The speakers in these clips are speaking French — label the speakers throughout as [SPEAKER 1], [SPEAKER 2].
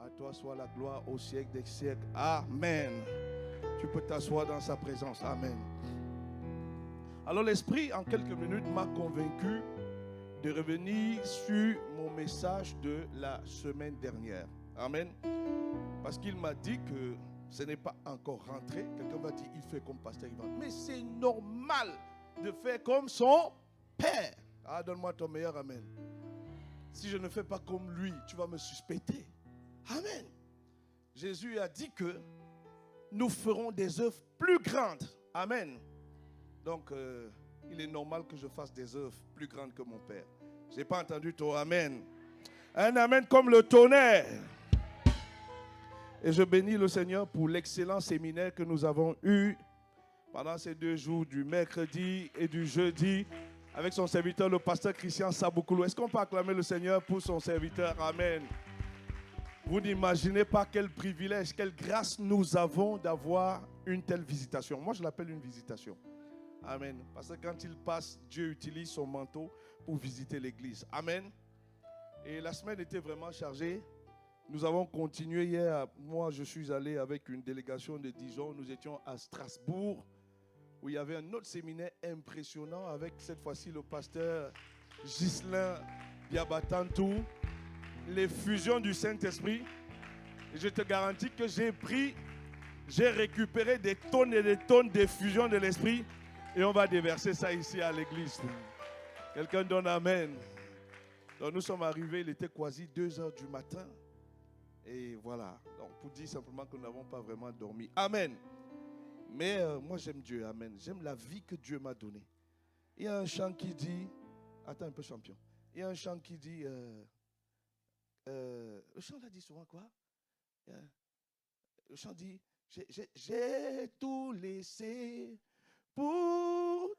[SPEAKER 1] À toi soit la gloire au siècle des siècles. Amen. Tu peux t'asseoir dans sa présence. Amen. Alors l'Esprit, en quelques minutes, m'a convaincu de revenir sur mon message de la semaine dernière. Amen. Parce qu'il m'a dit que ce n'est pas encore rentré. Quelqu'un va dire, il fait comme Pasteur Ivan. Mais c'est normal de faire comme son Père. Ah, donne-moi ton meilleur Amen. Si je ne fais pas comme lui, tu vas me suspecter. Amen. Jésus a dit que nous ferons des œuvres plus grandes. Amen. Donc, il est normal que je fasse des œuvres plus grandes que mon Père. Je n'ai pas entendu ton Amen. Un Amen comme le tonnerre. Et je bénis le Seigneur pour l'excellent séminaire que nous avons eu pendant ces 2 jours, du mercredi et du jeudi, avec son serviteur, le pasteur Christian Saboukoulou. Est-ce qu'on peut acclamer le Seigneur pour son serviteur? Amen. Vous n'imaginez pas quel privilège, quelle grâce nous avons d'avoir une telle visitation. Moi, je l'appelle une visitation. Amen. Parce que quand il passe, Dieu utilise son manteau pour visiter l'église. Amen. Et la semaine était vraiment chargée. Nous avons continué hier. Moi, je suis allé avec une délégation de Dijon. Nous étions à Strasbourg, où il y avait un autre séminaire impressionnant avec cette fois-ci le pasteur Ghislain Diabatantou. Les fusions du Saint-Esprit. Et je te garantis que j'ai récupéré des tonnes et des tonnes de fusions de l'Esprit. Et on va déverser ça ici à l'église. Quelqu'un donne Amen. Donc nous sommes arrivés, il était quasi 2 heures du matin. Et voilà. Donc pour dire simplement que nous n'avons pas vraiment dormi. Amen. Mais moi j'aime Dieu. Amen. J'aime la vie que Dieu m'a donnée. Il y a un chant qui dit... Attends un peu champion. Il y a un chant qui dit... le chant là dit souvent quoi? Le chant dit j'ai tout laissé pour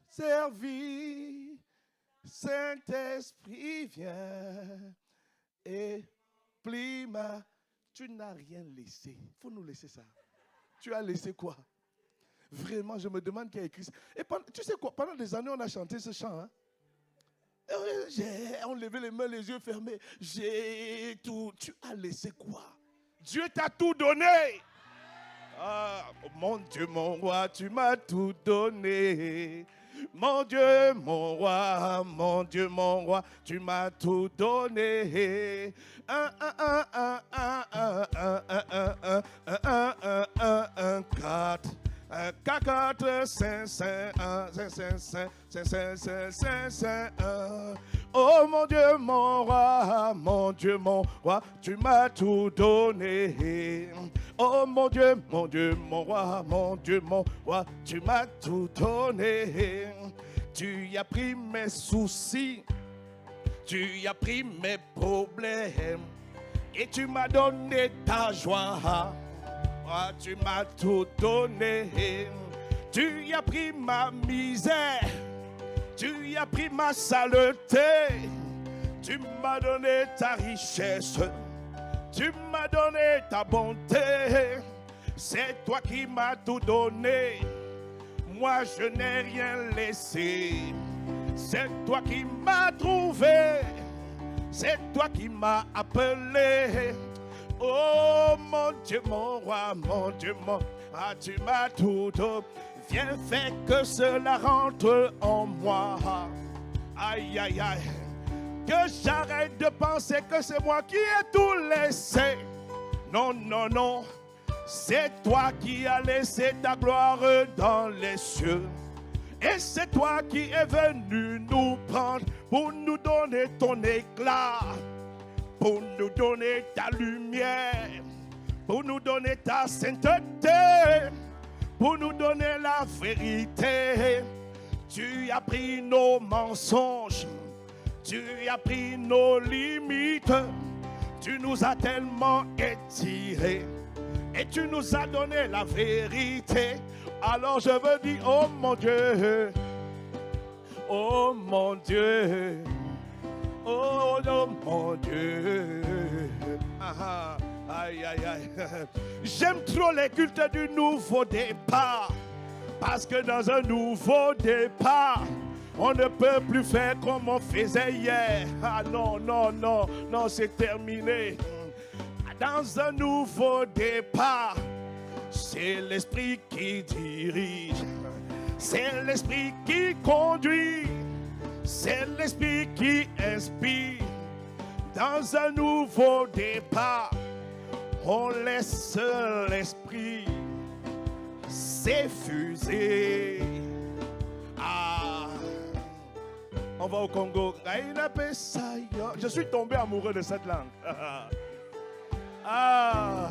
[SPEAKER 1] servir. Saint-Esprit vient et plie ma... Tu n'as rien laissé. Il faut nous laisser ça. Tu as laissé quoi? Vraiment, je me demande qui a écrit ça. Et tu sais quoi? Pendant des années, on a chanté ce chant. Hein? On levait les mains, les yeux fermés. J'ai tout. Tu as laissé quoi? Dieu t'a tout donné. Ah, mon Dieu, mon roi, tu m'as tout donné. Mon Dieu, mon roi, mon Dieu, mon roi, tu m'as tout donné. 1, 4. 4, 5, 5, 1, 5, 5, 5, 5, 5, 5, 5, 5, 1. Oh mon Dieu, mon roi, tu m'as tout donné. Oh mon Dieu, mon roi, tu m'as tout donné. Tu as pris mes soucis, tu as pris mes problèmes et tu m'as donné ta joie. Oh, tu m'as tout donné. Tu as pris ma misère, tu as pris ma saleté. Tu m'as donné ta richesse, tu m'as donné ta bonté. C'est toi qui m'as tout donné. Moi je n'ai rien laissé. C'est toi qui m'as trouvé. C'est toi qui m'as appelé. Oh mon Dieu, mon roi, mon Dieu, mon... Ah, tu m'as tout donné. Viens, fais que cela rentre en moi. Aïe, aïe, aïe. Que j'arrête de penser que c'est moi qui ai tout laissé. Non, non, non. C'est toi qui as laissé ta gloire dans les cieux. Et c'est toi qui es venu nous prendre pour nous donner ton éclat. Pour nous donner ta lumière, pour nous donner ta sainteté, pour nous donner la vérité. Tu as pris nos mensonges, tu as pris nos limites, tu nous as tellement étirés et tu nous as donné la vérité. Alors je veux dire, oh mon Dieu, oh mon Dieu. Oh non, mon Dieu. Ah, aïe, aïe, aïe. J'aime trop les cultes du nouveau départ. Parce que dans un nouveau départ, on ne peut plus faire comme on faisait hier. Ah non, non, non, non, c'est terminé. dans un nouveau départ. C'est l'Esprit qui dirige, c'est l'Esprit qui conduit, c'est l'Esprit qui inspire. Dans un nouveau départ, on laisse l'Esprit s'effuser. Ah, on va au Congo. Je suis tombé amoureux de cette langue. Ah,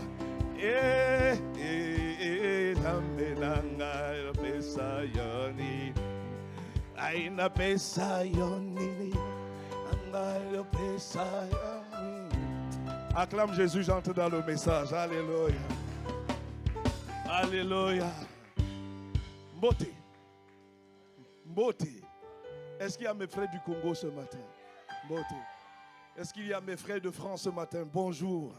[SPEAKER 1] acclame Jésus, j'entre dans le message. Alléluia. Alléluia. Mbote. Mbote. Est-ce qu'il y a mes frères du Congo ce matin? Mbote. Est-ce qu'il y a mes frères de France ce matin? Bonjour.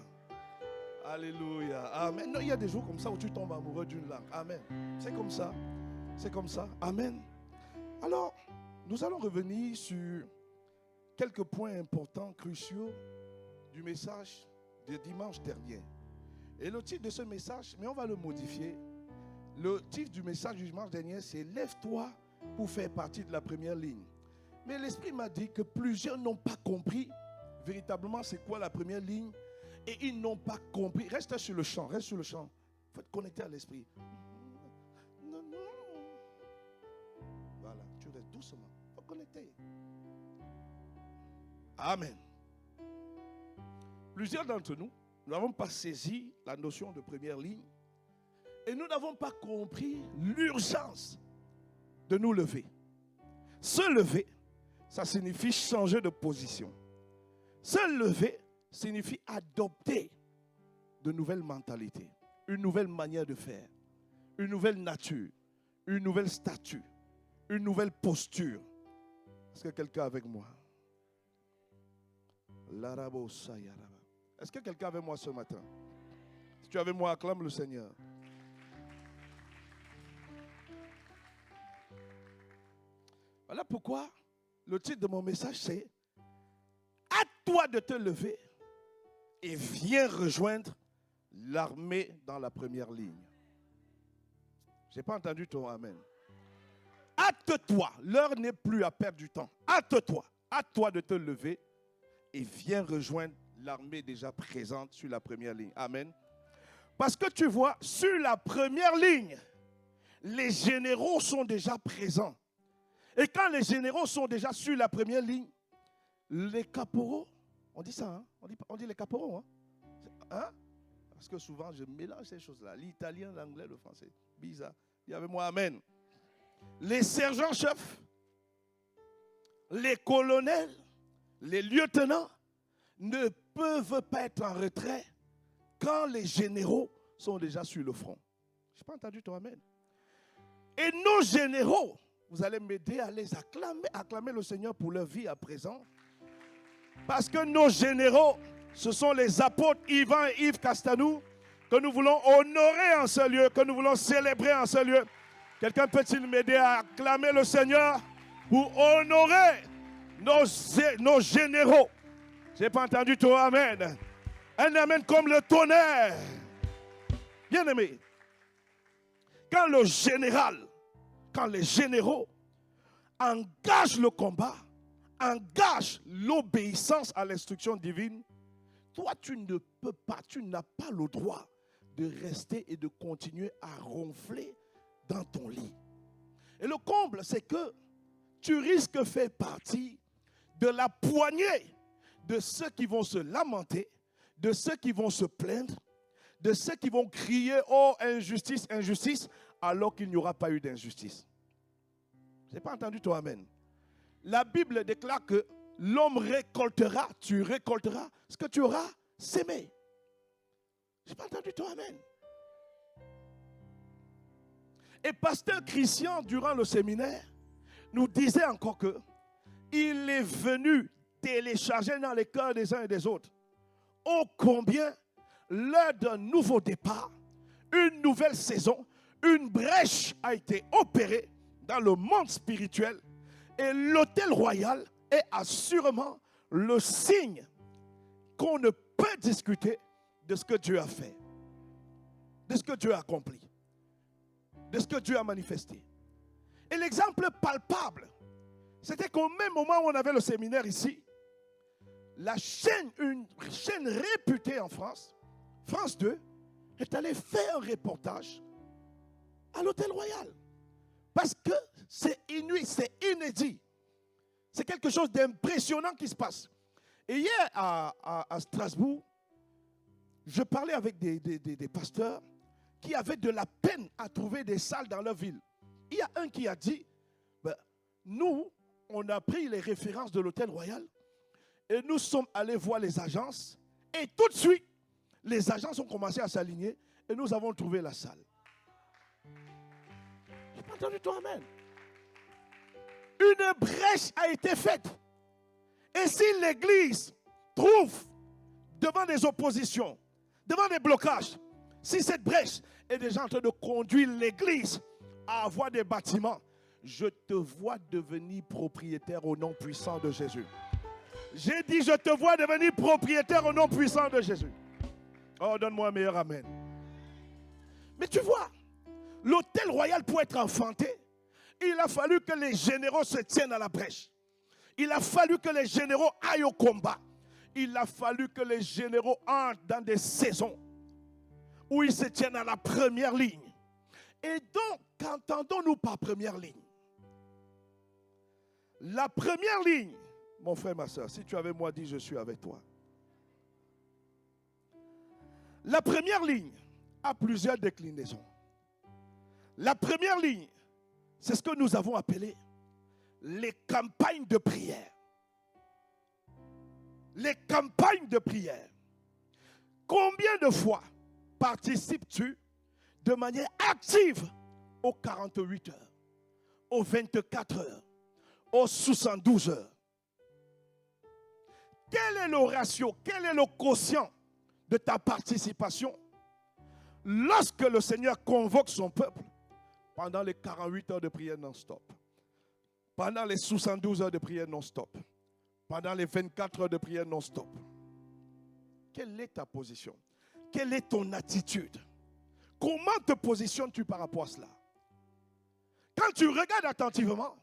[SPEAKER 1] Alléluia. Amen. Non, il y a des jours comme ça où tu tombes amoureux d'une langue. Amen. C'est comme ça. C'est comme ça. Amen. Alors, nous allons revenir sur quelques points importants, cruciaux du message de dimanche dernier. Et le titre de ce message, mais on va le modifier. Le titre du message du dimanche dernier, c'est « Lève-toi pour faire partie de la première ligne ». Mais l'Esprit m'a dit que plusieurs n'ont pas compris véritablement c'est quoi la première ligne. Et ils n'ont pas compris. Reste sur le champ, reste sur le champ. Il faut être connecté à l'Esprit. Voilà, tu restes doucement. Il faut connecter. Amen. Plusieurs d'entre nous n'avons pas saisi la notion de première ligne et nous n'avons pas compris l'urgence de nous lever. Se lever, ça signifie changer de position. Se lever signifie adopter de nouvelles mentalités, une nouvelle manière de faire, une nouvelle nature, une nouvelle statut, une nouvelle posture. Est-ce que quelqu'un est avec moi? Est-ce que quelqu'un est avec moi ce matin? Si tu es avec moi, acclame le Seigneur. Voilà pourquoi le titre de mon message c'est « À toi de te lever et viens rejoindre l'armée dans la première ligne. » Je n'ai pas entendu ton amen. Hâte-toi, l'heure n'est plus à perdre du temps. Hâte-toi, hâte-toi de te lever et viens rejoindre l'armée déjà présente sur la première ligne. Amen. Parce que tu vois, sur la première ligne, les généraux sont déjà présents. Et quand les généraux sont déjà sur la première ligne, les caporaux, on dit ça, hein? On dit les caporaux, hein? Parce que souvent je mélange ces choses-là, l'italien, l'anglais, le français. Bizarre. Dis avec moi, amen. Les sergents-chefs, les colonels, les lieutenants ne peuvent pas être en retrait quand les généraux sont déjà sur le front. Je n'ai pas entendu ton amen. Et nos généraux, vous allez m'aider à les acclamer le Seigneur pour leur vie à présent. Parce que nos généraux, ce sont les apôtres Yvan et Yves Castanou que nous voulons honorer en ce lieu, que nous voulons célébrer en ce lieu. Quelqu'un peut-il m'aider à acclamer le Seigneur pour honorer nos généraux? Je n'ai pas entendu ton amen. Un amen comme le tonnerre. Bien aimé, quand le général, quand les généraux engagent le combat, engagent l'obéissance à l'instruction divine, toi tu ne peux pas, tu n'as pas le droit de rester et de continuer à ronfler dans ton lit. Et le comble, c'est que tu risques de faire partie de la poignée de ceux qui vont se lamenter, de ceux qui vont se plaindre, de ceux qui vont crier « Oh, injustice, injustice », alors qu'il n'y aura pas eu d'injustice. Je n'ai pas entendu ton amen. La Bible déclare que l'homme récoltera, tu récolteras ce que tu auras sémé. Je n'ai pas entendu ton amen. Et pasteur Christian, durant le séminaire, nous disait encore que il est venu télécharger dans les cœurs des uns et des autres ô combien l'heure d'un nouveau départ, une nouvelle saison, une brèche a été opérée dans le monde spirituel et l'autel royal est assurément le signe qu'on ne peut discuter de ce que Dieu a fait, de ce que Dieu a accompli, de ce que Dieu a manifesté. Et l'exemple palpable, c'était qu'au même moment où on avait le séminaire ici, la chaîne, une chaîne réputée en France, France 2, est allée faire un reportage à l'Hôtel Royal. Parce que c'est inuit, c'est inédit. C'est quelque chose d'impressionnant qui se passe. Et hier, à Strasbourg, je parlais avec des pasteurs qui avaient de la peine à trouver des salles dans leur ville. Il y a un qui a dit, nous, on a pris les références de l'Hôtel Royal et nous sommes allés voir les agences. Et tout de suite, les agences ont commencé à s'aligner et nous avons trouvé la salle. Je n'ai pas entendu toi, amen. Une brèche a été faite. Et si l'Église trouve devant des oppositions, devant des blocages, si cette brèche est déjà en train de conduire l'Église à avoir des bâtiments, je te vois devenir propriétaire au nom puissant de Jésus. J'ai dit, je te vois devenir propriétaire au nom puissant de Jésus. Oh, donne-moi un meilleur amen. Mais tu vois, l'Hôtel Royal pour être enfanté, il a fallu que les généraux se tiennent à la brèche. Il a fallu que les généraux aillent au combat. Il a fallu que les généraux entrent dans des saisons où ils se tiennent à la première ligne. Et donc, qu'entendons-nous par première ligne? La première ligne, mon frère, ma soeur, si tu avais moi dit, je suis avec toi. La première ligne a plusieurs déclinaisons. La première ligne, c'est ce que nous avons appelé les campagnes de prière. Les campagnes de prière. Combien de fois participes-tu de manière active aux 48 heures, aux 24 heures, aux 72 heures? Quel est le ratio, quel est le quotient de ta participation lorsque le Seigneur convoque son peuple pendant les 48 heures de prière non-stop, pendant les 72 heures de prière non-stop, pendant les 24 heures de prière non-stop? Quelle est ta position? Quelle est ton attitude? Comment te positionnes-tu par rapport à cela? Quand tu regardes attentivement,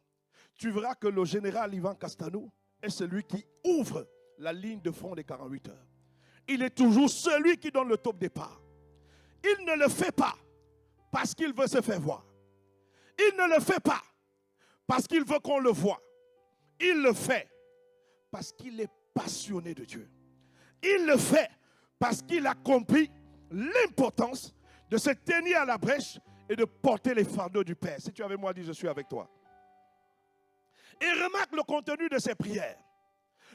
[SPEAKER 1] tu verras que le général Ivan Castanou est celui qui ouvre la ligne de front des 48 heures. Il est toujours celui qui donne le top départ. Il ne le fait pas parce qu'il veut se faire voir. Il ne le fait pas parce qu'il veut qu'on le voie. Il le fait parce qu'il est passionné de Dieu. Il le fait parce qu'il a compris l'importance de se tenir à la brèche et de porter les fardeaux du Père. Si tu avais moi dit, je suis avec toi. Et remarque le contenu de ses prières.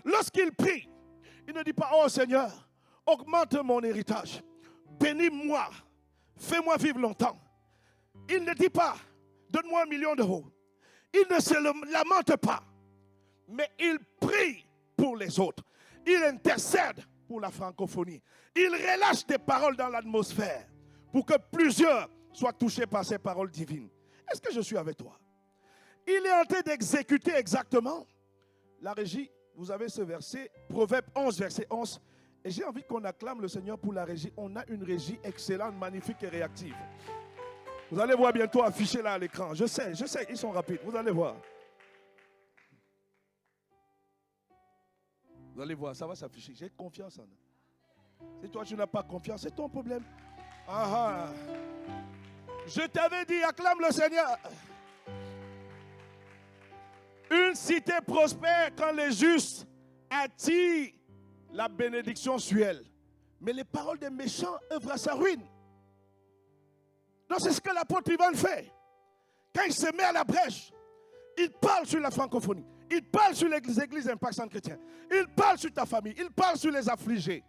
[SPEAKER 1] Lorsqu'il prie, il ne dit pas, oh Seigneur, augmente mon héritage, bénis-moi, fais-moi vivre longtemps. Il ne dit pas, donne-moi 1 million d'euros. Il ne se lamente pas, mais il prie pour les autres. Il intercède pour la francophonie. Il relâche des paroles dans l'atmosphère pour que plusieurs soient touchés par ces paroles divines. Est-ce que je suis avec toi? Il est en train d'exécuter exactement la régie. Vous avez ce verset, Proverbe 11, verset 11. Et j'ai envie qu'on acclame le Seigneur pour la régie. On a une régie excellente, magnifique et réactive. Vous allez voir bientôt affiché là à l'écran. Je sais, ils sont rapides. Vous allez voir. Vous allez voir, ça va s'afficher. J'ai confiance en eux. Si toi tu n'as pas confiance, c'est ton problème. Ah, ah. Je t'avais dit, acclame le Seigneur. Une cité prospère quand les justes attirent la bénédiction sur elle. Mais les paroles des méchants œuvrent à sa ruine. Donc c'est ce que l'apôtre Ivan fait. Quand il se met à la brèche, il parle sur la francophonie. Il parle sur les églises impactantes chrétiennes. Il parle sur ta famille. Il parle sur les affligés.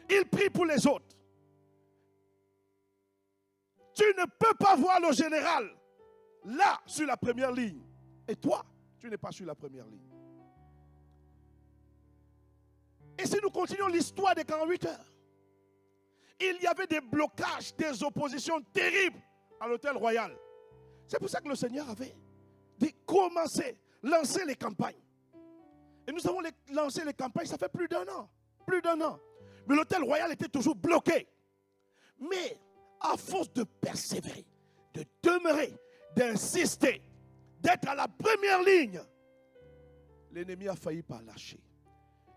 [SPEAKER 1] Il prie pour les autres. Tu ne peux pas voir le général là sur la première ligne. Et toi, tu n'es pas sur la première ligne. Et si nous continuons l'histoire des 48 heures, il y avait des blocages, des oppositions terribles à l'Hôtel Royal. C'est pour ça que le Seigneur avait dit commencer, lancer les campagnes. Et nous avons lancé les campagnes, ça fait plus d'un an. Plus d'un an. Mais l'hôtel royal était toujours bloqué. Mais à force de persévérer, de demeurer, d'insister, d'être à la première ligne, l'ennemi a failli par lâcher.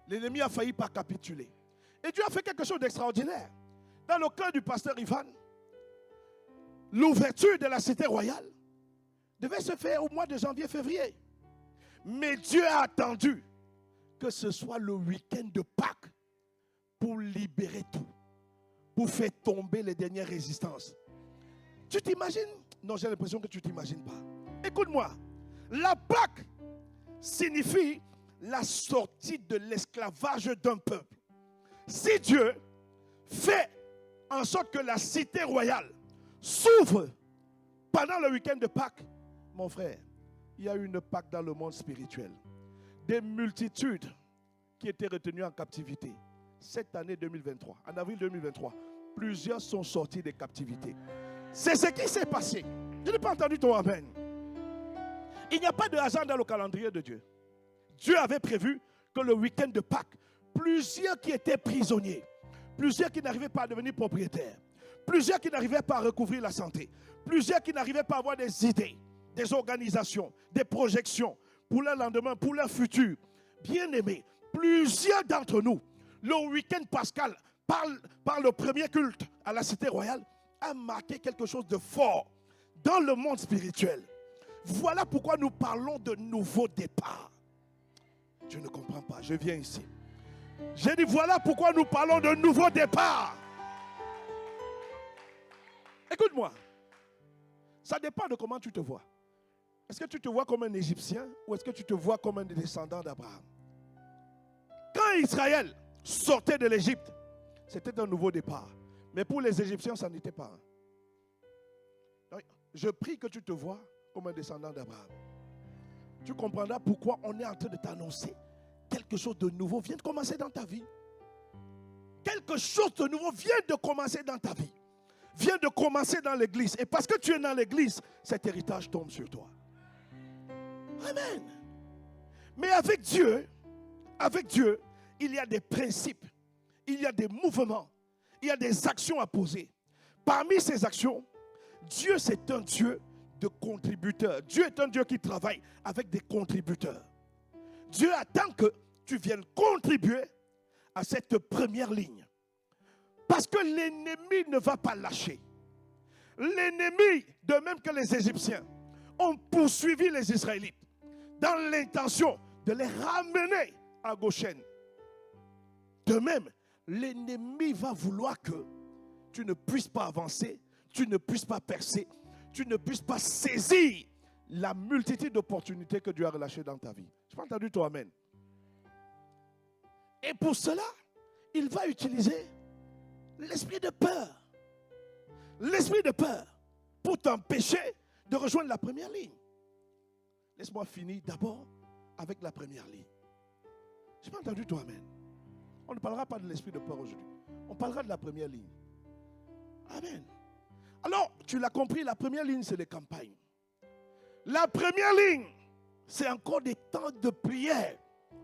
[SPEAKER 1] L'ennemi a failli par capituler. Et Dieu a fait quelque chose d'extraordinaire. Dans le cœur du pasteur Ivan, l'ouverture de la cité royale devait se faire au mois de janvier-février. Mais Dieu a attendu que ce soit le week-end de Pâques pour libérer tout, pour faire tomber les dernières résistances. Tu t'imagines? Non, j'ai l'impression que tu ne t'imagines pas. Écoute-moi, la Pâque signifie la sortie de l'esclavage d'un peuple. Si Dieu fait en sorte que la cité royale s'ouvre pendant le week-end de Pâques, mon frère, il y a eu une Pâque dans le monde spirituel. Des multitudes qui étaient retenues en captivité. Cette année 2023, en avril 2023, plusieurs sont sortis des captivités. C'est ce qui s'est passé. Je n'ai pas entendu ton amen. Il n'y a pas de hasard dans le calendrier de Dieu. Dieu avait prévu que le week-end de Pâques, plusieurs qui étaient prisonniers, plusieurs qui n'arrivaient pas à devenir propriétaires, plusieurs qui n'arrivaient pas à recouvrir la santé, plusieurs qui n'arrivaient pas à avoir des idées, des organisations, des projections pour leur lendemain, pour leur futur. Bien-aimés, plusieurs d'entre nous, le week-end pascal, par le premier culte à la cité royale, a marqué quelque chose de fort dans le monde spirituel. Voilà pourquoi nous parlons de nouveau départ. Je ne comprends pas, je viens ici. J'ai dit voilà pourquoi nous parlons de nouveau départ. Écoute-moi, ça dépend de comment tu te vois. Est-ce que tu te vois comme un Égyptien ou est-ce que tu te vois comme un descendant d'Abraham? Quand Israël sortait de l'Égypte, c'était un nouveau départ. Mais pour les Égyptiens, ça n'était pas. Je prie que tu te vois comme un descendant d'Abraham. Tu comprendras pourquoi on est en train de t'annoncer quelque chose de nouveau vient de commencer dans ta vie. Quelque chose de nouveau vient de commencer dans ta vie. Vient de commencer dans l'église. Et parce que tu es dans l'église, cet héritage tombe sur toi. Amen. Mais avec Dieu, il y a des principes, il y a des mouvements, il y a des actions à poser. Parmi ces actions, Dieu c'est un Dieu de contributeurs. Dieu est un Dieu qui travaille avec des contributeurs. Dieu attend que tu viennes contribuer à cette première ligne. Parce que l'ennemi ne va pas lâcher. L'ennemi, de même que les Égyptiens, ont poursuivi les Israélites dans l'intention de les ramener à Goshen. De même, l'ennemi va vouloir que tu ne puisses pas avancer, tu ne puisses pas percer, tu ne puisses pas saisir la multitude d'opportunités que Dieu a relâchées dans ta vie. Je n'ai pas entendu ton amen. Et pour cela, il va utiliser l'esprit de peur. L'esprit de peur pour t'empêcher de rejoindre la première ligne. Laisse-moi finir d'abord avec la première ligne. Je n'ai pas entendu ton amen. On ne parlera pas de l'esprit de peur aujourd'hui. On parlera de la première ligne. Amen. Alors, tu l'as compris, la première ligne, c'est les campagnes. La première ligne, c'est encore des temps de prière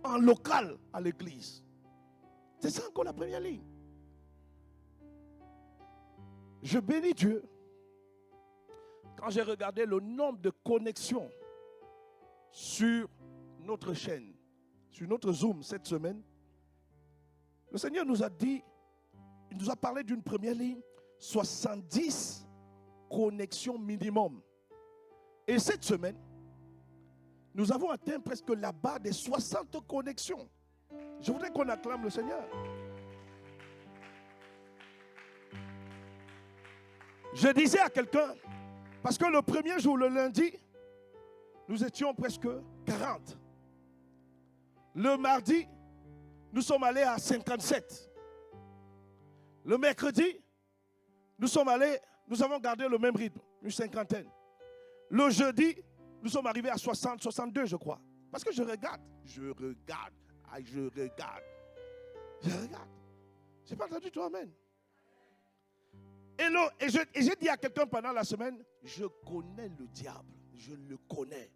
[SPEAKER 1] en local à l'église. C'est ça encore la première ligne. Je bénis Dieu quand j'ai regardé le nombre de connexions sur notre chaîne, sur notre Zoom cette semaine. Le Seigneur nous a dit, il nous a parlé d'une première ligne, 70 connexions minimum. Et cette semaine, nous avons atteint presque la barre des 60 connexions. Je voudrais qu'on acclame le Seigneur. Je disais à quelqu'un, parce que le premier jour, le lundi, nous étions presque 40. Le mardi, nous sommes allés à 57. Le mercredi, nous avons gardé le même rythme, une cinquantaine. Le jeudi, nous sommes arrivés à 60, 62, je crois. Parce que je regarde. Je regarde. Je n'ai pas entendu toi, amen. Et j'ai dit à quelqu'un pendant la semaine, je connais le diable. Je le connais.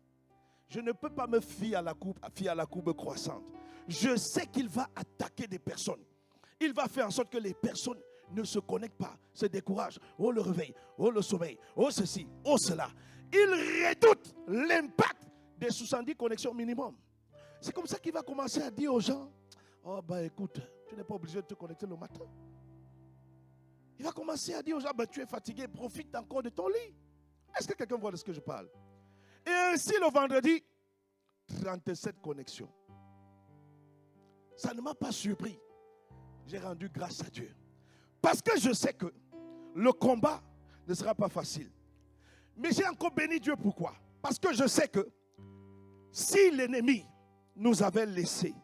[SPEAKER 1] Je ne peux pas me fier à la courbe croissante. Je sais qu'il va attaquer des personnes. il va faire en sorte que les personnes ne se connectent pas, se découragent. Oh le réveil, oh le sommeil, oh ceci, oh cela. Il redoute l'impact des 70 connexions minimum. C'est comme ça qu'il va commencer à dire aux gens, oh bah écoute, tu n'es pas obligé de te connecter le matin. Il va commencer à dire aux gens, bah, tu es fatigué, profite encore de ton lit. Est-ce que quelqu'un voit de ce que je parle? Et ainsi le vendredi, 37 connexions. Ça ne m'a pas surpris. J'ai rendu grâce à Dieu. Parce que je sais que le combat ne sera pas facile. Mais j'ai encore béni Dieu. Pourquoi? Parce que je sais que si l'ennemi nous avait laissés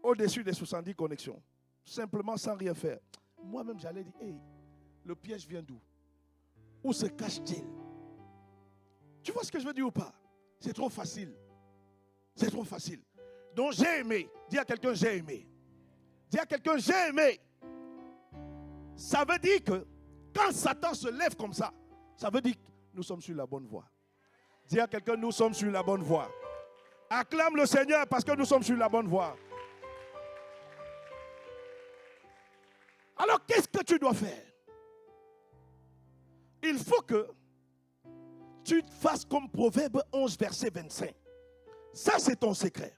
[SPEAKER 1] au-dessus des 70 connexions, simplement sans rien faire, moi-même j'allais dire, hey, le piège vient d'où? Où se cache-t-il? Tu vois ce que je veux dire ou pas? C'est trop facile. C'est trop facile. Donc j'ai aimé. Dis à quelqu'un, j'ai aimé. Dis à quelqu'un, j'ai aimé. Ça veut dire que quand Satan se lève comme ça, ça veut dire que nous sommes sur la bonne voie. Dis à quelqu'un, nous sommes sur la bonne voie. Acclame le Seigneur parce que nous sommes sur la bonne voie. Alors qu'est-ce que tu dois faire? Il faut que tu fasses comme Proverbe 11, verset 25. Ça, c'est ton secret.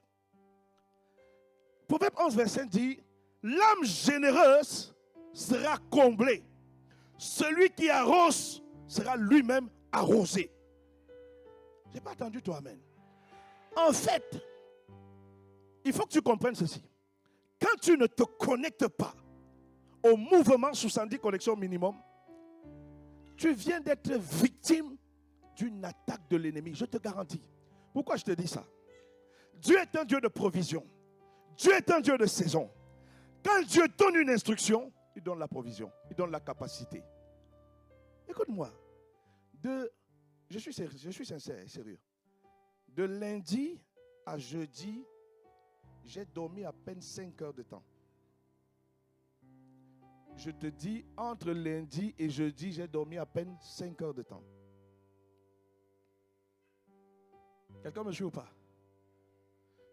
[SPEAKER 1] Proverbe 11, verset 5 dit, l'âme généreuse sera comblée. Celui qui arrose sera lui-même arrosé. Je n'ai pas entendu toi, amen. En fait, il faut que tu comprennes ceci. Quand tu ne te connectes pas au mouvement 70 connexions minimum, tu viens d'être victime d'une attaque de l'ennemi. Je te garantis. Pourquoi je te dis ça? Dieu est un Dieu de provision. Dieu est un Dieu de saison. Quand Dieu donne une instruction, il donne la provision, il donne la capacité. Écoute-moi, je suis sincère et sérieux. De lundi à jeudi, j'ai dormi à peine 5 heures de temps. Je te dis, entre lundi et jeudi, j'ai dormi à peine 5 heures de temps. Quelqu'un me suit ou pas?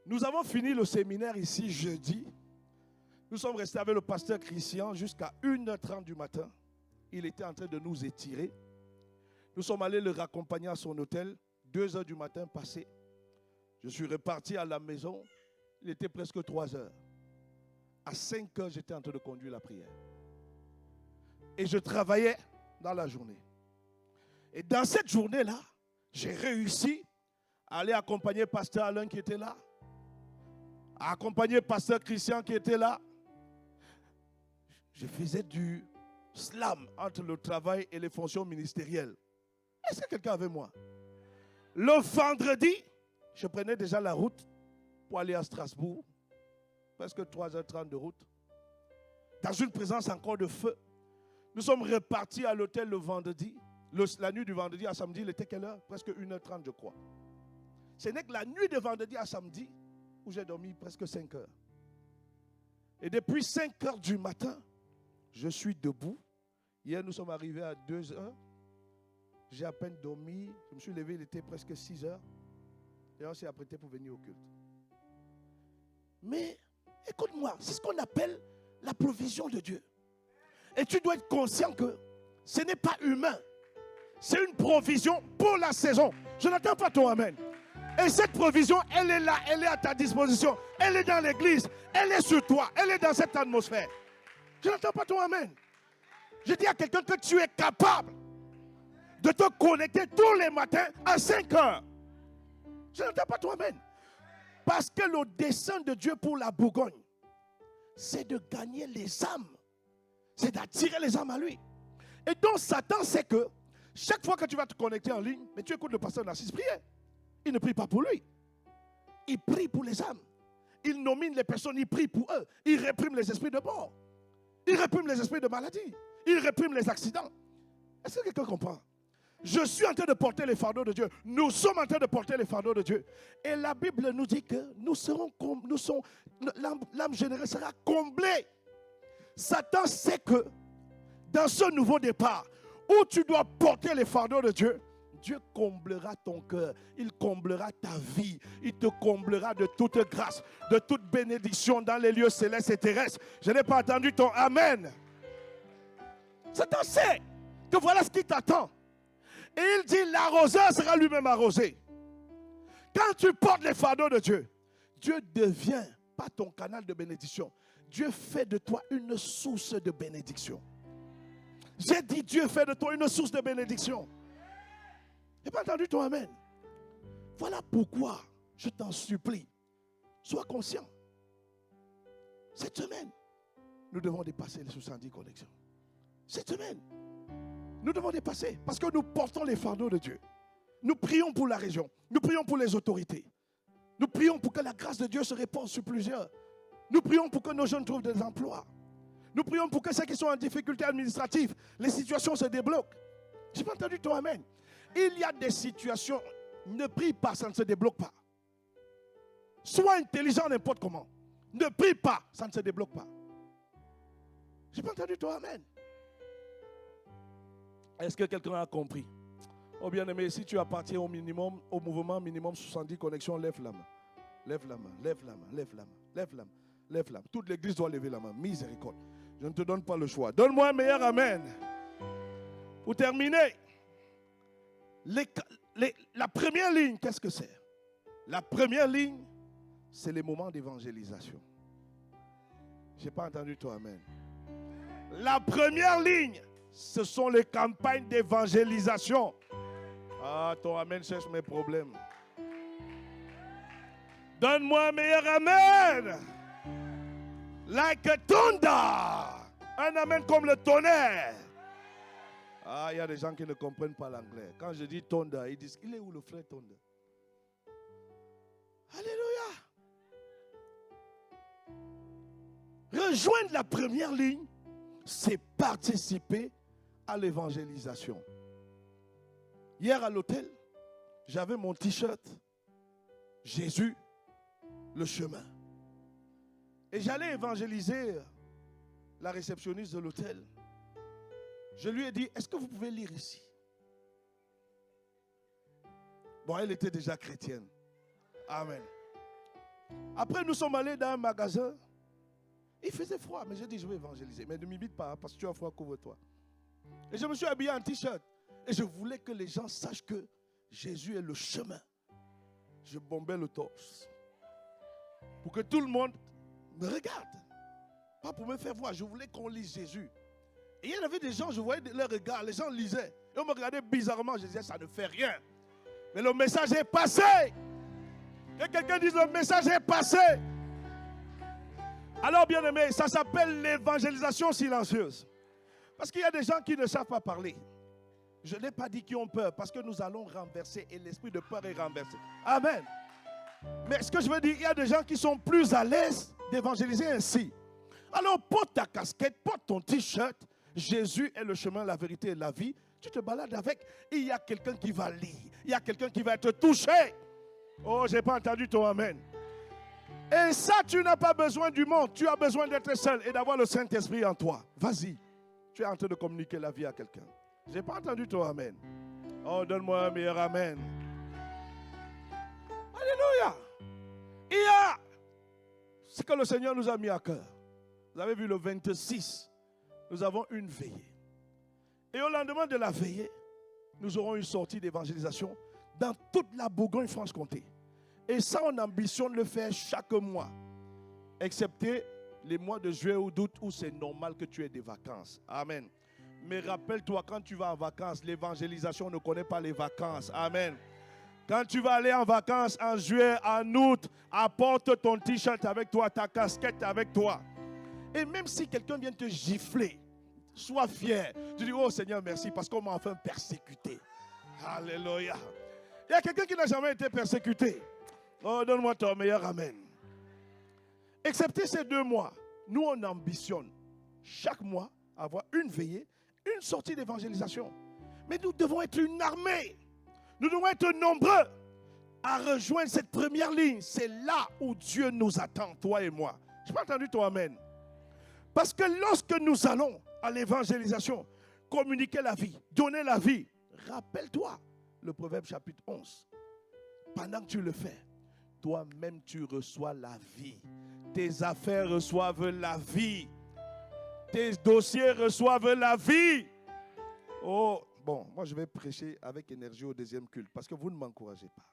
[SPEAKER 1] Nous avons fini le séminaire ici jeudi. Nous sommes restés avec le pasteur Christian jusqu'à 1h30 du matin. Il était en train de nous étirer. Nous sommes allés le raccompagner à son hôtel. 2h du matin passé. Je suis reparti à la maison. Il était presque 3h. À 5h, j'étais en train de conduire la prière. Et je travaillais dans la journée. Et dans cette journée-là, j'ai réussi à aller accompagner pasteur Alain qui était là, à accompagner pasteur Christian qui était là. Je faisais du slam entre le travail et les fonctions ministérielles. Est-ce que quelqu'un avait moi? Le vendredi, je prenais déjà la route pour aller à Strasbourg, presque 3h30 de route, dans une présence encore de feu. Nous sommes repartis à l'hôtel le vendredi. La nuit du vendredi à samedi, il était quelle heure? Presque 1h30, je crois. Ce n'est que la nuit de vendredi à samedi où j'ai dormi presque 5 heures. Et depuis 5 heures du matin, je suis debout. Hier, nous sommes arrivés à 2h. J'ai à peine dormi. Je me suis levé, il était presque 6 heures. Et on s'est apprêté pour venir au culte. Mais, écoute-moi, c'est ce qu'on appelle la provision de Dieu. Et tu dois être conscient que ce n'est pas humain. C'est une provision pour la saison. Je n'attends pas ton amen. Et cette provision, elle est là, elle est à ta disposition. Elle est dans l'église, elle est sur toi, elle est dans cette atmosphère. Je n'attends pas ton amen. Je dis à quelqu'un que tu es capable de te connecter tous les matins à 5 heures. Je n'attends pas ton amen. Parce que le dessein de Dieu pour la Bourgogne, c'est de gagner les âmes. C'est d'attirer les âmes à lui. Et donc Satan sait que chaque fois que tu vas te connecter en ligne, mais tu écoutes le pasteur Narcisse prier. Il ne prie pas pour lui. Il prie pour les âmes. Il nomine les personnes, il prie pour eux. Il réprime les esprits de mort. Il réprime les esprits de maladie. Il réprime les accidents. Est-ce que quelqu'un comprend? Je suis en train de porter les fardeaux de Dieu. Nous sommes en train de porter les fardeaux de Dieu. Et la Bible nous dit que l'âme généreuse sera comblée. Satan sait que dans ce nouveau départ, où tu dois porter les fardeaux de Dieu, Dieu comblera ton cœur, il comblera ta vie, il te comblera de toute grâce, de toute bénédiction dans les lieux célestes et terrestres. Je n'ai pas entendu ton Amen. Satan sait que voilà ce qui t'attend. Et il dit, l'arroseur sera lui-même arrosé. Quand tu portes les fardeaux de Dieu, Dieu devient pas ton canal de bénédiction. Dieu fait de toi une source de bénédiction. J'ai dit, Dieu fait de toi une source de bénédiction. Je n'ai pas entendu ton Amen. Voilà pourquoi je t'en supplie. Sois conscient. Cette semaine, nous devons dépasser les 70 connexions. Cette semaine, nous devons dépasser parce que nous portons les fardeaux de Dieu. Nous prions pour la région. Nous prions pour les autorités. Nous prions pour que la grâce de Dieu se répande sur plusieurs. Nous prions pour que nos jeunes trouvent des emplois. Nous prions pour que ceux qui sont en difficulté administrative, les situations se débloquent. Je n'ai pas entendu ton Amen. Il y a des situations, ne prie pas, ça ne se débloque pas. Sois intelligent n'importe comment. Ne prie pas, ça ne se débloque pas. Je n'ai pas entendu ton Amen. Est-ce que quelqu'un a compris? Oh bien-aimé, si tu appartiens au mouvement minimum 70 connexions, lève la main. Lève la main, lève la main, lève la main, lève la main, lève la main. Toute l'église doit lever la main. Miséricorde. Je ne te donne pas le choix. Donne-moi un meilleur Amen. Pour terminer, la première ligne, qu'est-ce que c'est? La première ligne, c'est les moments d'évangélisation. Je n'ai pas entendu toi, Amen. La première ligne, ce sont les campagnes d'évangélisation. Ah, ton Amen cherche mes problèmes. Donne-moi un meilleur Amen. Like a thunder. Un Amen comme le tonnerre. Ah, il y a des gens qui ne comprennent pas l'anglais. Quand je dis thunder, ils disent, il est où le frère thunder? Alléluia. Rejoindre la première ligne, c'est participer à l'évangélisation. Hier à l'hôtel, j'avais mon t-shirt Jésus, le chemin. Et j'allais évangéliser la réceptionniste de l'hôtel. Je lui ai dit, est-ce que vous pouvez lire ici? Bon, elle était déjà chrétienne. Amen. Après, nous sommes allés dans un magasin. Il faisait froid, mais j'ai dit, je vais évangéliser. Mais ne m'imite pas, parce que tu as froid, couvre-toi. Et je me suis habillé en t-shirt. Et je voulais que les gens sachent que Jésus est le chemin. Je bombais le torse. Pour que tout le monde me regarde. Pas pour me faire voir. Je voulais qu'on lise Jésus. Et il y en avait des gens, je voyais leur regard. Les gens lisaient. Et on me regardait bizarrement. Je disais, ça ne fait rien. Mais le message est passé. Que quelqu'un dise, le message est passé. Alors, bien aimé, ça s'appelle l'évangélisation silencieuse. Parce qu'il y a des gens qui ne savent pas parler. Je n'ai pas dit qu'ils ont peur, parce que nous allons renverser et l'esprit de peur est renversé. Amen. Mais ce que je veux dire, il y a des gens qui sont plus à l'aise d'évangéliser ainsi. Alors, porte ta casquette, porte ton t-shirt. Jésus est le chemin, la vérité et la vie. Tu te balades avec. Il y a quelqu'un qui va lire. Il y a quelqu'un qui va être touché. Oh, je n'ai pas entendu ton Amen. Et ça, tu n'as pas besoin du monde. Tu as besoin d'être seul et d'avoir le Saint-Esprit en toi. Vas-y. Tu es en train de communiquer la vie à quelqu'un. Je n'ai pas entendu ton Amen. Oh, donne-moi un meilleur Amen. Alléluia. Il y a ce que le Seigneur nous a mis à cœur. Vous avez vu le 26. Nous avons une veillée. Et au lendemain de la veillée, nous aurons une sortie d'évangélisation dans toute la Bourgogne-Franche-Comté. Et ça, on ambitionne le faire chaque mois. Excepté les mois de juillet ou d'août où c'est normal que tu aies des vacances. Amen. Mais rappelle-toi, quand tu vas en vacances, l'évangélisation ne connaît pas les vacances. Amen. Quand tu vas aller en vacances en juillet, en août, apporte ton t-shirt avec toi, ta casquette avec toi. Et même si quelqu'un vient te gifler, sois fier. Tu dis, oh Seigneur, merci, parce qu'on m'a enfin persécuté. Alléluia. Il y a quelqu'un qui n'a jamais été persécuté. Oh, donne-moi ton meilleur Amen. Excepté ces 2 mois, nous on ambitionne chaque mois avoir une veillée, une sortie d'évangélisation. Mais nous devons être une armée. Nous devons être nombreux à rejoindre cette première ligne. C'est là où Dieu nous attend, toi et moi. Je n'ai pas entendu ton Amen. Parce que lorsque nous allons à l'évangélisation, communiquer la vie, donner la vie, rappelle-toi, le Proverbe chapitre 11. Pendant que tu le fais, toi-même tu reçois la vie. Tes affaires reçoivent la vie. Tes dossiers reçoivent la vie. Oh, bon, moi je vais prêcher avec énergie au deuxième culte parce que vous ne m'encouragez pas.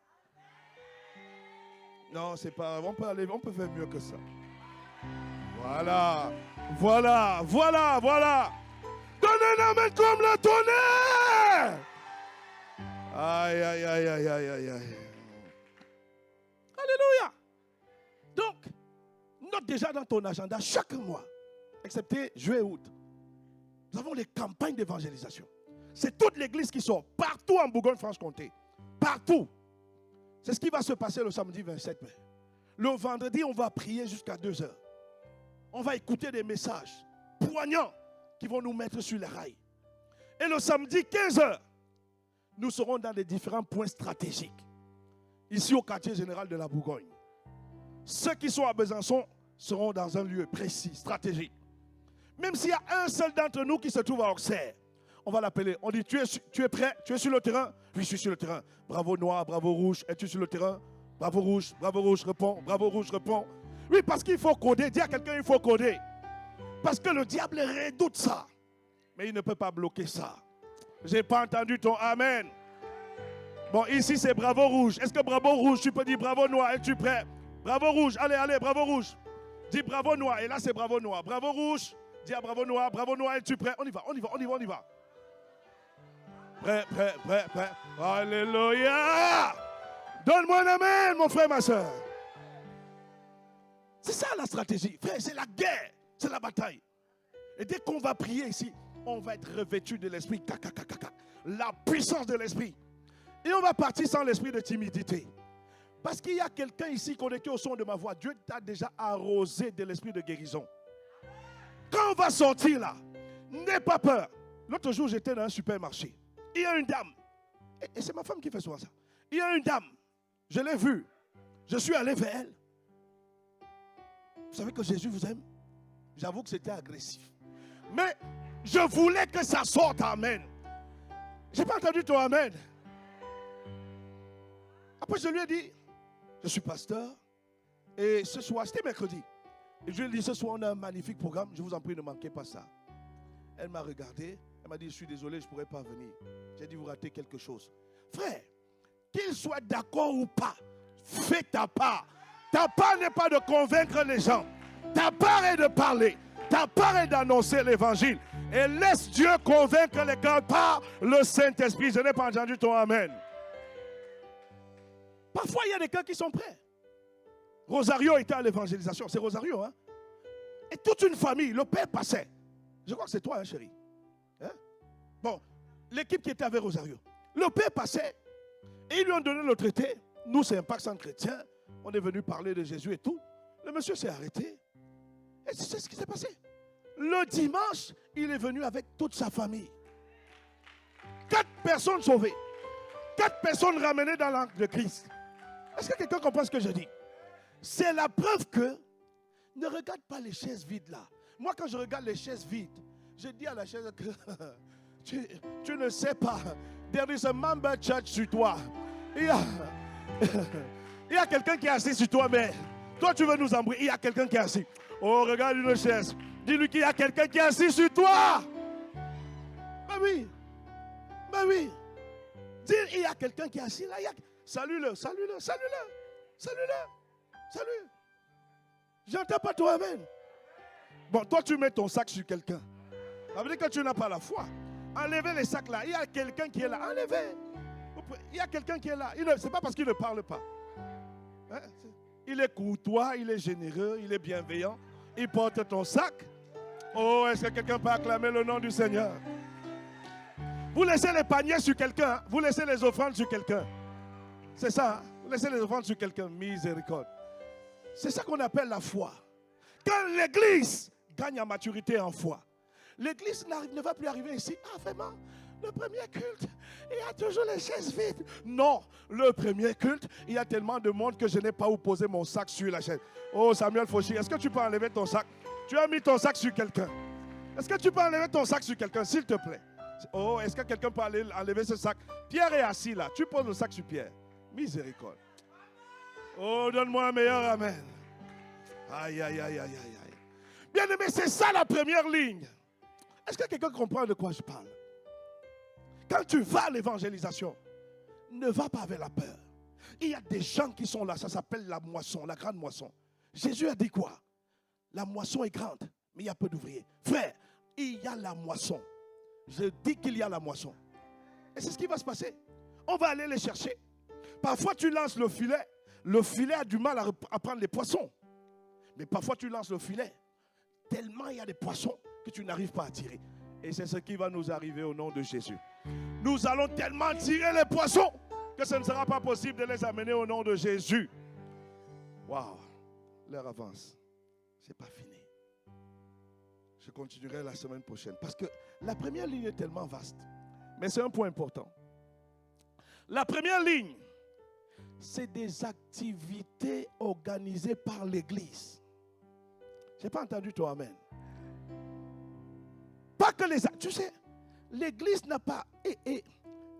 [SPEAKER 1] Non, c'est pas. On peut aller, on peut faire mieux que ça. Voilà. Voilà. Donnez un amen comme le tonnerre. Aïe. Alléluia. Donc, note déjà dans ton agenda chaque mois, excepté juillet et août, nous avons les campagnes d'évangélisation. C'est toute l'église qui sort, partout en Bourgogne-Franche-Comté. Partout. C'est ce qui va se passer le samedi 27 mai. Le vendredi, on va prier jusqu'à 2h. On va écouter des messages poignants qui vont nous mettre sur les rails. Et le samedi 15h, nous serons dans les différents points stratégiques. Ici au quartier général de la Bourgogne. Ceux qui sont à Besançon seront dans un lieu précis, stratégique. Même s'il y a un seul d'entre nous qui se trouve à Auxerre, on va l'appeler. On dit, tu es prêt? Tu es sur le terrain? Oui, je suis sur le terrain. Bravo noir, bravo rouge. Es-tu sur le terrain? Bravo rouge, réponds. Bravo rouge, réponds. Oui, parce qu'il faut coder. Dis à quelqu'un, il faut coder. Parce que le diable redoute ça. Mais il ne peut pas bloquer ça. Je n'ai pas entendu ton amen. Bon, ici c'est bravo rouge. Est-ce que bravo rouge, tu peux dire bravo noir? Es-tu prêt? Bravo rouge, allez, bravo rouge. Dis bravo noir. Et là c'est bravo noir. Bravo rouge, dis à bravo noir, es-tu prêt? On y va. Prêt. Alléluia. Donne-moi un amen, mon frère, ma soeur. C'est ça la stratégie. Frère, c'est la guerre, c'est la bataille. Et dès qu'on va prier ici, on va être revêtu de l'esprit. La puissance de l'esprit. Et on va partir sans l'esprit de timidité. Parce qu'il y a quelqu'un ici connecté au son de ma voix. Dieu t'a déjà arrosé de l'esprit de guérison. Quand on va sortir là, n'aie pas peur. L'autre jour, j'étais dans un supermarché. Il y a une dame. Et c'est ma femme qui fait souvent ça. Il y a une dame. Je l'ai vue. Je suis allé vers elle. Vous savez que Jésus vous aime? J'avoue que c'était agressif. Mais je voulais que ça sorte. Amen. Je n'ai pas entendu ton amen. Après, je lui ai dit, je suis pasteur. Et ce soir, c'était mercredi. Et je lui ai dit, ce soir, on a un magnifique programme. Je vous en prie, ne manquez pas ça. Elle m'a regardé. Elle m'a dit, je suis désolé, je ne pourrai pas venir. J'ai dit, vous ratez quelque chose. Frère, qu'il soit d'accord ou pas, fais ta part. Ta part n'est pas de convaincre les gens. Ta part est de parler. Ta part est d'annoncer l'évangile. Et laisse Dieu convaincre les cœurs par le Saint-Esprit. Je n'ai pas entendu ton amen. Parfois, il y a des cœurs qui sont prêts. Rosario était à l'évangélisation. C'est Rosario, hein? Et toute une famille, le père passait. Je crois que c'est toi, hein, chérie. Hein? Bon, l'équipe qui était avec Rosario. Le père passait. Et ils lui ont donné le traité. Nous, c'est Impact Centre Chrétien. On est venu parler de Jésus et tout. Le monsieur s'est arrêté. Et c'est ce qui s'est passé. Le dimanche, il est venu avec toute sa famille. 4 personnes sauvées. 4 personnes ramenées dans l'arc de Christ. Est-ce que quelqu'un comprend ce que je dis? C'est la preuve que ne regarde pas les chaises vides là. Moi, quand je regarde les chaises vides, je dis à la chaise que tu ne sais pas. There is a member church sur toi. Il y a quelqu'un qui est assis sur toi, mais toi tu veux nous embrouiller. Il y a quelqu'un qui est assis. Oh, regarde une chaise. Dis-lui qu'il y a quelqu'un qui est assis sur toi. Ben oui. Dis, il y a quelqu'un qui est assis là. Salue-le. J'entends pas toi, amen. Bon, toi tu mets ton sac sur quelqu'un. Ça veut dire que tu n'as pas la foi. Enlevez les sacs là. Il y a quelqu'un qui est là. Enlevez. Il y a quelqu'un qui est là. Ce n'est pas parce qu'il ne parle pas. Hein? Il est courtois, il est généreux, il est bienveillant. Il porte ton sac. Oh, est-ce que quelqu'un peut acclamer le nom du Seigneur? Vous laissez les paniers sur quelqu'un. Vous laissez les offrandes sur quelqu'un. C'est ça. Hein? Vous laissez les offrandes sur quelqu'un. Miséricorde. C'est ça qu'on appelle la foi. Quand l'église gagne en maturité en foi, l'église ne va plus arriver ici. Ah, vraiment? Le premier culte, il y a toujours les chaises vides. Non, le premier culte, il y a tellement de monde que je n'ai pas où poser mon sac sur la chaise. Oh, Samuel Fauchi, est-ce que tu peux enlever ton sac? Tu as mis ton sac sur quelqu'un. Est-ce que tu peux enlever ton sac sur quelqu'un, s'il te plaît? Oh, est-ce que quelqu'un peut aller enlever ce sac? Pierre est assis là. Tu poses le sac sur Pierre. Miséricorde. Oh, donne-moi un meilleur amen. Aïe, aïe, aïe, aïe, aïe, aïe. Bien aimé, c'est ça la première ligne. Est-ce que quelqu'un comprend de quoi je parle? Quand tu vas à l'évangélisation, ne va pas avec la peur. Il y a des gens qui sont là, ça s'appelle la moisson, la grande moisson. Jésus a dit quoi? La moisson est grande, mais il y a peu d'ouvriers. Frère, il y a la moisson. Je dis qu'il y a la moisson. Et c'est ce qui va se passer. On va aller les chercher. Parfois tu lances le filet a du mal à prendre les poissons. Mais parfois tu lances le filet, tellement il y a des poissons que tu n'arrives pas à tirer. Et c'est ce qui va nous arriver au nom de Jésus. Nous allons tellement tirer les poissons que ce ne sera pas possible de les amener au nom de Jésus. Waouh, l'heure avance. C'est pas fini. Je continuerai la semaine prochaine parce que la première ligne est tellement vaste. Mais c'est un point important. La première ligne, c'est des activités organisées par l'Église. Je n'ai pas entendu toi, amen. Pas que les... Tu sais, l'Église n'a pas... Et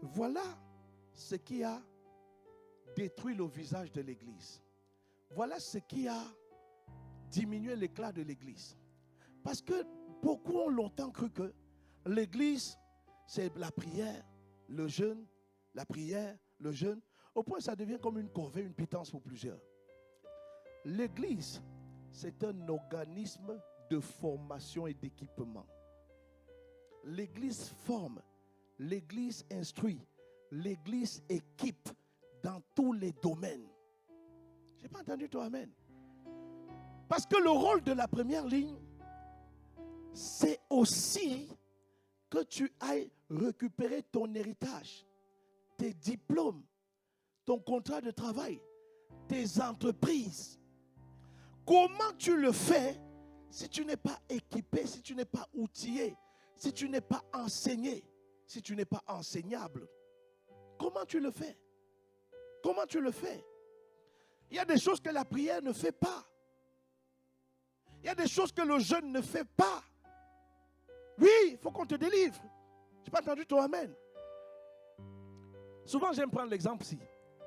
[SPEAKER 1] voilà ce qui a détruit le visage de l'Église. Voilà ce qui a diminué l'éclat de l'Église. Parce que beaucoup ont longtemps cru que l'Église, c'est la prière, le jeûne, la prière, le jeûne, au point que ça devient comme une corvée, une pitance pour plusieurs. L'Église, c'est un organisme de formation et d'équipement. L'Église forme, l'Église instruit, l'Église équipe dans tous les domaines. Je n'ai pas entendu toi, amen. Parce que le rôle de la première ligne, c'est aussi que tu ailles récupérer ton héritage, tes diplômes, ton contrat de travail, tes entreprises. Comment tu le fais si tu n'es pas équipé, si tu n'es pas outillé, si tu n'es pas enseigné, si tu n'es pas enseignable? Comment tu le fais? Comment tu le fais? Il y a des choses que la prière ne fait pas. Il y a des choses que le jeûne ne fait pas. Oui, il faut qu'on te délivre. Je n'ai pas entendu ton amen. Souvent, j'aime prendre l'exemple ici.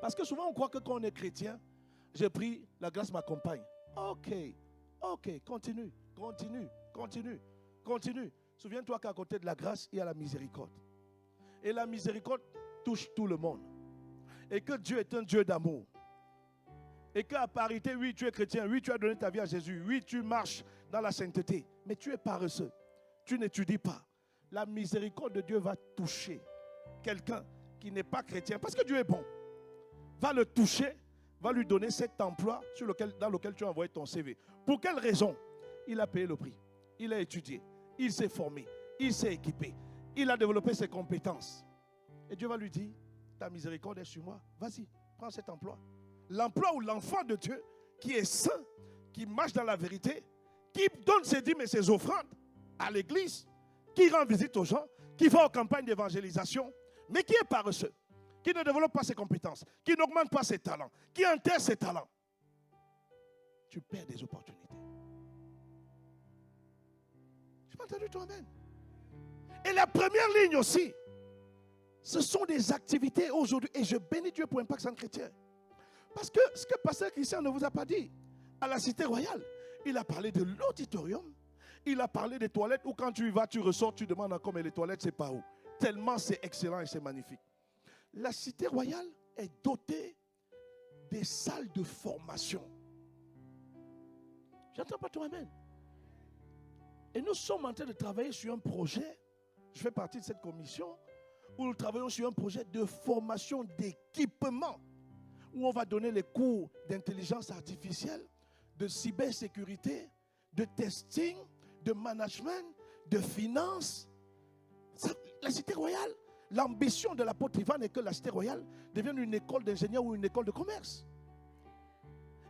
[SPEAKER 1] Parce que souvent, on croit que quand on est chrétien, j'ai pris, la grâce m'accompagne. Ok, continue. Souviens-toi qu'à côté de la grâce, il y a la miséricorde. Et la miséricorde touche tout le monde. Et que Dieu est un Dieu d'amour. Et qu'à parité, oui, tu es chrétien, oui, tu as donné ta vie à Jésus, oui, tu marches dans la sainteté, mais tu es paresseux. Tu n'étudies pas. La miséricorde de Dieu va toucher quelqu'un qui n'est pas chrétien, parce que Dieu est bon. Va le toucher, va lui donner cet emploi dans lequel tu as envoyé ton CV. Pour quelle raison? Il a payé le prix. Il a étudié. Il s'est formé. Il s'est équipé. Il a développé ses compétences. Et Dieu va lui dire, ta miséricorde est sur moi. Vas-y, prends cet emploi. L'emploi où l'enfant de Dieu, qui est saint, qui marche dans la vérité, qui donne ses dîmes et ses offrandes à l'église, qui rend visite aux gens, qui va aux campagnes d'évangélisation, mais qui est paresseux, qui ne développe pas ses compétences, qui n'augmente pas ses talents, qui enterre ses talents. Tu perds des opportunités. Je n'ai pas entendu ton amen. Et la première ligne aussi, ce sont des activités aujourd'hui, et je bénis Dieu pour Impact Centre Chrétien. Parce que ce que Pasteur Christian ne vous a pas dit, à la Cité Royale, il a parlé de l'auditorium, il a parlé des toilettes où quand tu y vas, tu ressors, tu demandes encore, mais les toilettes, c'est pas où. Tellement c'est excellent et c'est magnifique. La Cité Royale est dotée des salles de formation. J'entends pas ton amen. Et nous sommes en train de travailler sur un projet, je fais partie de cette commission, où nous travaillons sur un projet de formation d'équipement, où on va donner les cours d'intelligence artificielle, de cybersécurité, de testing, de management, de finance. La Cité Royale, l'ambition de l'apôtre Ivan est que la Cité Royale devienne une école d'ingénieurs ou une école de commerce.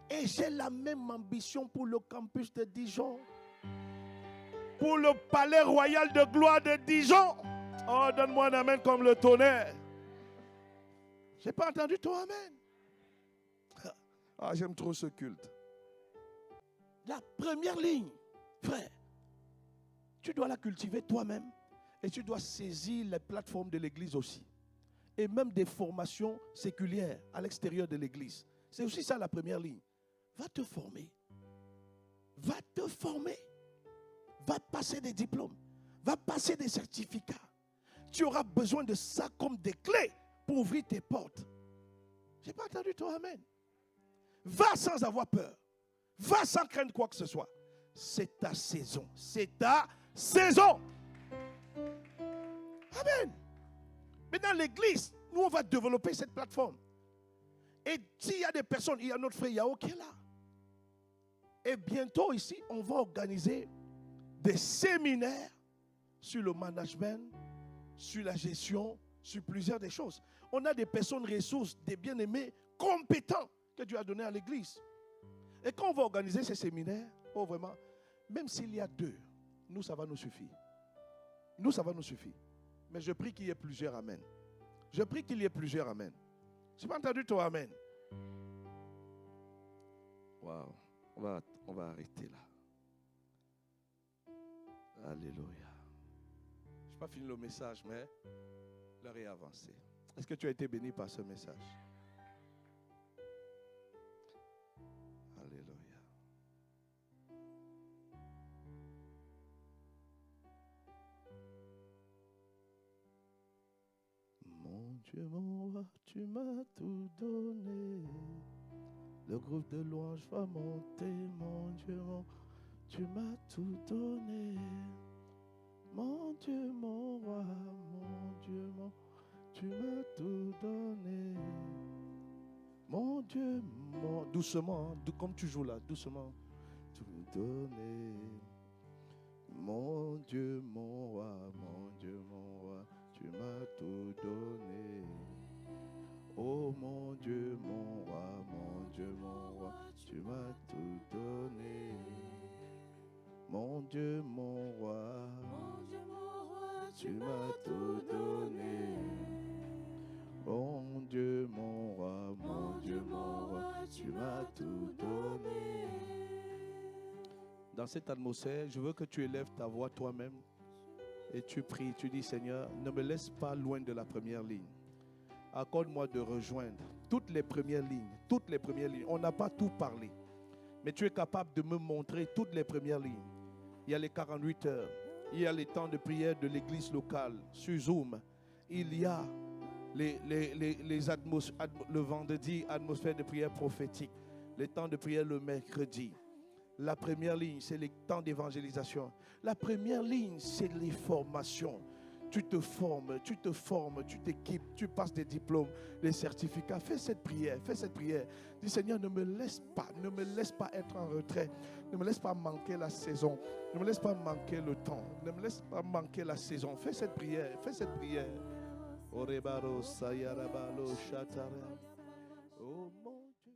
[SPEAKER 1] Et j'ai la même ambition pour le campus de Dijon, pour le palais royal de gloire de Dijon. Oh, donne-moi un amen comme le tonnerre. Je n'ai pas entendu ton amen. Ah, j'aime trop ce culte. La première ligne, frère, tu dois la cultiver toi-même Et tu dois saisir les plateformes de l'église aussi. Et même des formations séculières à l'extérieur de l'église. C'est aussi ça la première ligne. Va te former. Va te former. Va passer des diplômes. Va passer des certificats. Tu auras besoin de ça comme des clés pour ouvrir tes portes. Je n'ai pas entendu toi, amen. Va sans avoir peur. Va sans craindre quoi que ce soit. C'est ta saison. C'est ta saison. Amen. Mais dans l'église, nous on va développer cette plateforme. Et s'il y a des personnes, il y a notre frère Yao qui est là. Et bientôt ici, on va organiser des séminaires sur le management, sur la gestion, sur plusieurs des choses. On a des personnes ressources, des bien-aimés, compétents que Dieu a donnés à l'église. Et quand on va organiser ces séminaires, oh vraiment, même s'il y a 2, nous ça va nous suffire. Nous ça va nous suffire. Mais je prie qu'il y ait plusieurs amen. Je prie qu'il y ait plusieurs amen. Je n'ai pas entendu toi amen. Waouh. On va arrêter là. Alléluia. Je n'ai pas fini le message, mais l'heure est avancée. Est-ce que tu as été béni par ce message? Alléluia. Mon Dieu, mon roi, tu m'as tout donné. Le groupe de louanges va monter. Mon Dieu, tu m'as tout donné. Mon Dieu, mon roi, mon Dieu, tu m'as tout donné. Mon Dieu, doucement, comme tu joues là, doucement, tout donné. Mon Dieu, mon roi, mon Dieu, mon roi, tu m'as tout donné. Oh mon Dieu, mon roi, mon Dieu, mon roi, tu m'as tout donné. Mon Dieu, mon roi, tu m'as tout donné. Mon Dieu, mon roi, mon Dieu, mon roi, tu m'as tout donné. Dans cette atmosphère, je veux que tu élèves ta voix toi-même et tu pries, tu dis Seigneur, ne me laisse pas loin de la première ligne. Accorde-moi de rejoindre toutes les premières lignes, toutes les premières lignes. On n'a pas tout parlé, mais tu es capable de me montrer toutes les premières lignes. Il y a les 48 heures, il y a les temps de prière de l'église locale sur Zoom, il y a le vendredi, atmosphère de prière prophétique, les temps de prière le mercredi. La première ligne, c'est les temps d'évangélisation. La première ligne, c'est les formations. Tu te formes, tu t'équipes, tu passes des diplômes, des certificats. Fais cette prière, fais cette prière. Dis Seigneur, ne me laisse pas être en retrait. Ne me laisse pas manquer la saison. Ne me laisse pas manquer le temps. Ne me laisse pas manquer la saison. Fais cette prière, fais cette prière. Oh, mon Dieu.